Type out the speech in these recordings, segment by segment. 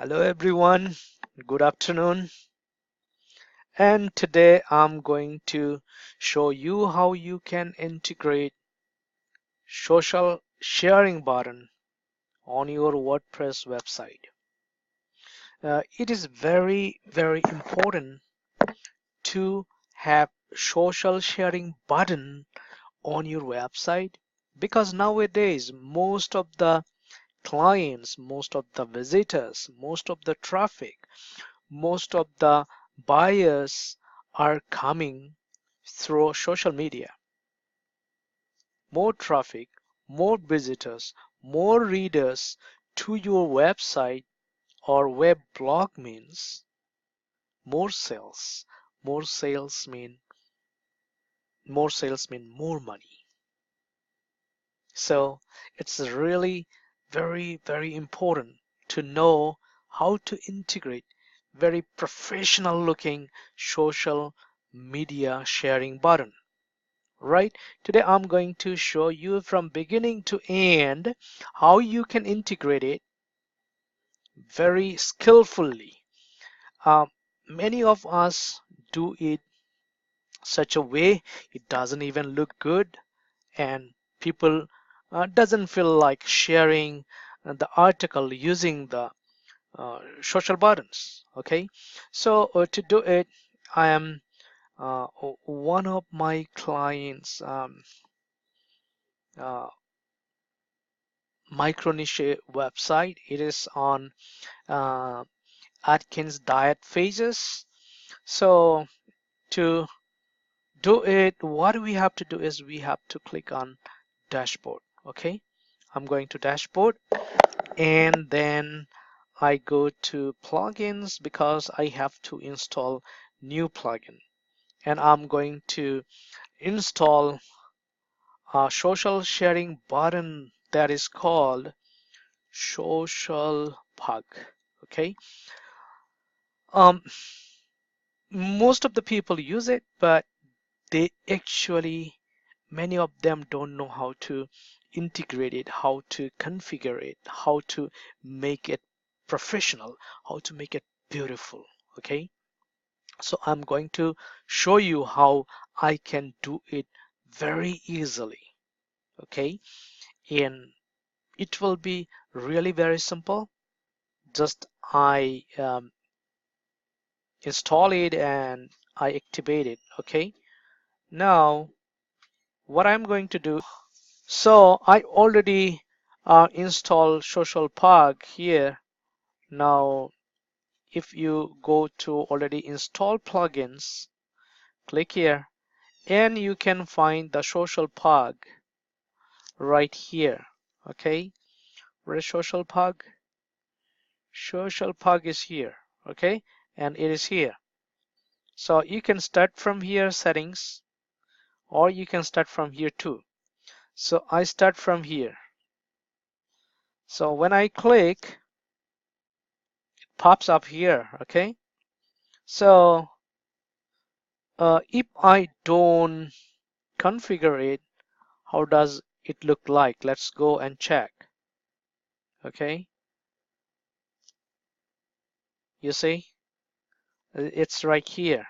Hello everyone, good afternoon. And today I'm going to show you how you can integrate social sharing button on your WordPress website. It is very important to have social sharing button on your website because nowadays most of the clients, most of the visitors, most of the traffic, most of the buyers are coming through social media. More traffic, more visitors, more readers to your website or web blog means more sales. More sales mean more money. So it's really very important to know how to integrate very professional looking social media sharing button. Right, today I'm going to show you from beginning to end how you can integrate it very skillfully. Many of us do it such a way it doesn't even look good, and people doesn't feel like sharing the article using the social buttons. Okay, so to do it, I am one of my clients uh, micro niche website. It is on uh, Atkins diet phases. So to do it, what we have to do is we have to click on dashboard. Okay, I'm going to dashboard, and then I go to plugins because I have to install new plugin, and I'm going to install a social sharing button that is called social pug. Okay, um most of the people use it, but they actually, many of them don't know how to integrate it, how to configure it, how to make it professional, how to make it beautiful. Okay, so I'm going to show you how I can do it very easily. Okay, and it will be really very simple. Just I install it and I activate it. Okay, now what I'm going to do, so I already installed social pug here. Now if you go to already installed plugins, click here, and you can find the social pug right here. Okay, where is social pug? Social pug is here. Okay, and it is here. So you can start from here, settings, or you can start from here too. So I start from here. So when I click, it pops up here. Okay, so if I don't configure it, how does it look like? Let's go and check. Okay, you see it's right here.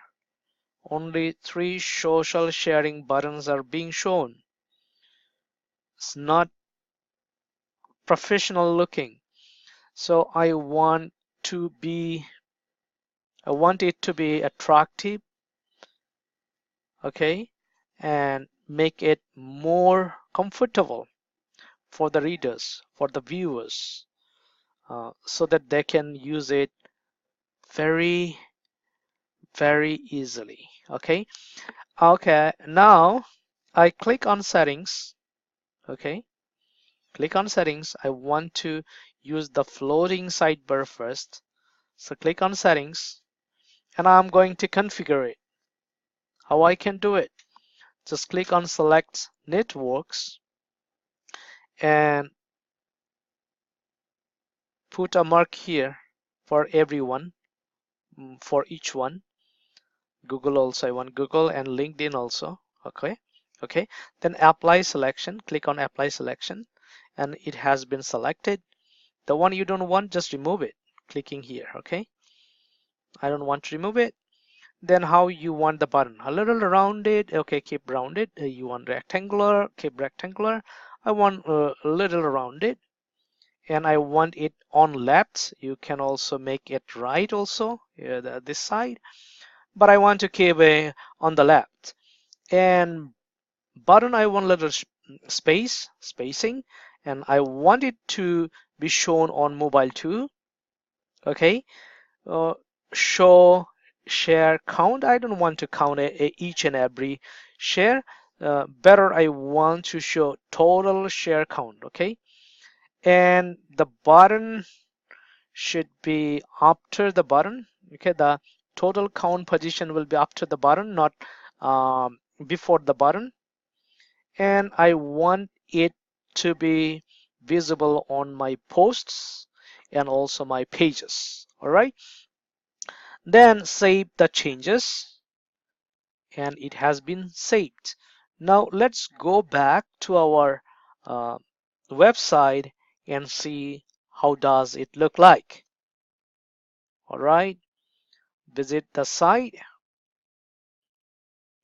Only 3 social sharing buttons are being shown. It's not professional looking. So I want it to be attractive. Okay, and make it more comfortable for the readers, for the viewers, so that they can use it very easily. Okay, now I click on settings. Okay, click on settings. I want to use the floating sidebar first, so click on settings, and I'm going to configure it. How I can do it, just click on select networks and put a mark here for everyone, for each one. Google also, I want Google and LinkedIn also. Okay, then apply selection, click on apply selection, and it has been selected. The one you don't want, just remove it. clicking here. Okay, I don't want to remove it. Then how you want the button? A little rounded. Okay, keep rounded. You want rectangular? Keep rectangular. I want a little rounded, and I want it on left. You can also make it right also, this side, but I want to keep it on the left. And button, I want a little spacing, and I want it to be shown on mobile too. Okay, uh, show share count. I don't want to count each and every share. Better, I want to show total share count. Okay, and the button should be after the button. Okay, the total count position will be after the button, not before the button. And I want it to be visible on my posts and also my pages. All right, then save the changes, and it has been saved. Now let's go back to our uh, website and see how does it look like. All right, visit the site,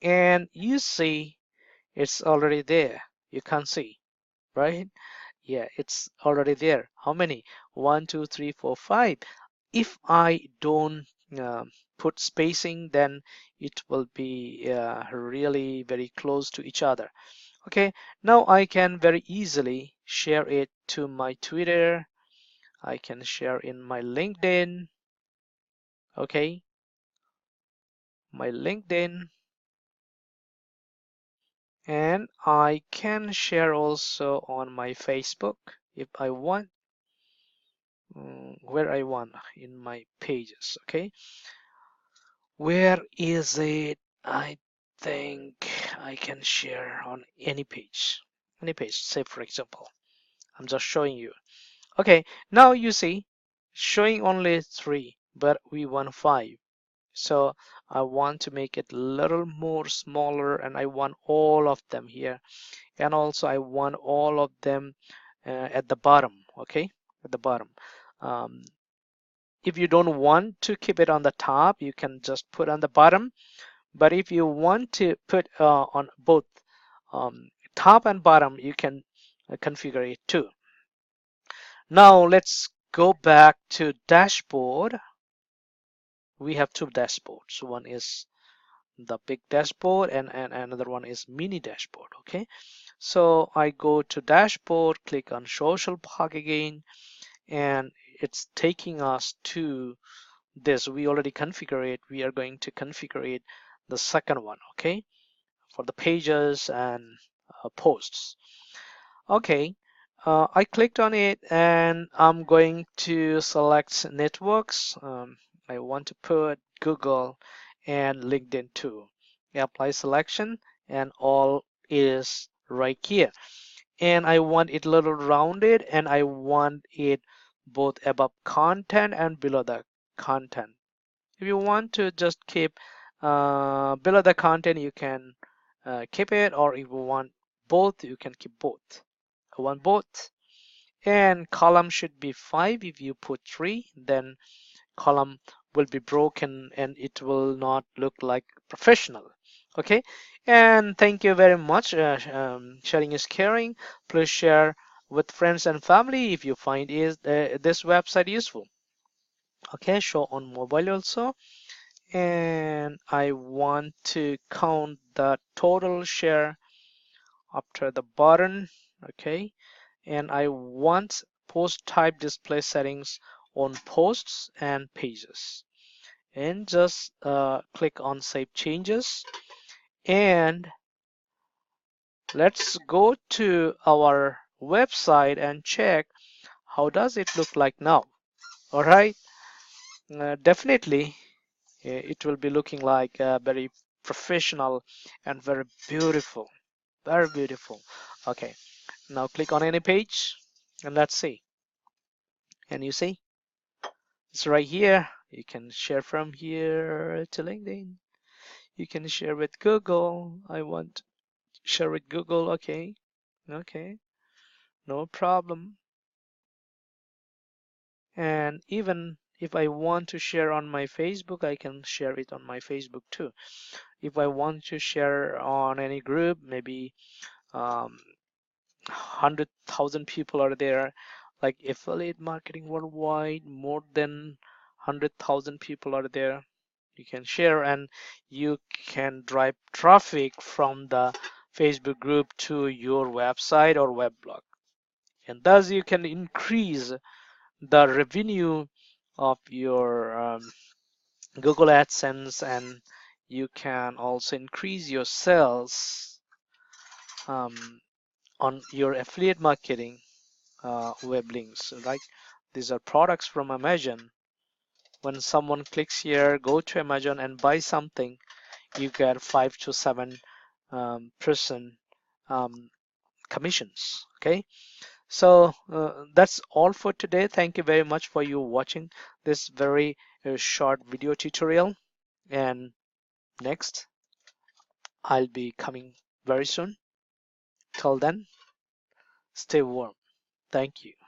and you see it's already there. You can see, right? Yeah, it's already there. How many? 1, 2, 3, 4, 5. If I don't put spacing, then it will be really very close to each other. Okay, now I can very easily share it to my Twitter. I can share in my LinkedIn. Okay, my LinkedIn, and I can share also on my Facebook if I want, where I want in my pages. Okay, where is it? I think I can share on any page. Any page, say for example, I'm just showing you. Okay, now you see showing only 3, but we want 5. So I want to make it a little more smaller, and I want all of them here, and also I want all of them at the bottom. Okay, at the bottom. um, if you don't want to keep it on the top, you can just put on the bottom, but if you want to put on both top and bottom, you can configure it too. Now let's go back to dashboard. We have 2 dashboards. One is the big dashboard, and another one is mini dashboard. Okay, so I go to dashboard, click on social blog again, and it's taking us to this. We already configure it. We are going to configure it, the second one. Okay, for the pages and posts. Okay, I clicked on it, and I'm going to select networks. I want to put Google and LinkedIn too. Apply selection, and all is right here. And I want it a little rounded, and I want it both above content and below the content. If you want to just keep below the content, you can keep it, or if you want both, you can keep both. I want both. And column should be 5. If you put 3, then column will be broken and it will not look like professional. Okay, and thank you very much. Sharing is caring. Please share with friends and family if you find this website useful. Okay, show on mobile also, and I want to count the total share after the button. Okay, and I want post type display settings on posts and pages, and just click on save changes, and let's go to our website and check how does it look like now. All right, definitely it will be looking like very professional and very beautiful, very beautiful. Okay, now click on any page and let's see. And you see it's right here. You can share from here to LinkedIn. You can share with Google. I want to share with Google. Okay, okay, no problem. And even If I want to share on my Facebook, I can share it on my Facebook too. If I want to share on any group, maybe 100,000 people are there, like affiliate marketing worldwide, more than 100,000 people are there. You can share and you can drive traffic from the Facebook group to your website or web blog. And thus you can increase the revenue of your Google AdSense, and you can also increase your sales um, on your affiliate marketing web links, right? These are products from Amazon. When someone clicks here, go to Amazon and buy something, you get 5 to 7 percent commissions. Okay, so that's all for today. Thank you very much for you watching this very short video tutorial. And next, I'll be coming very soon. Till then, stay warm. Thank you.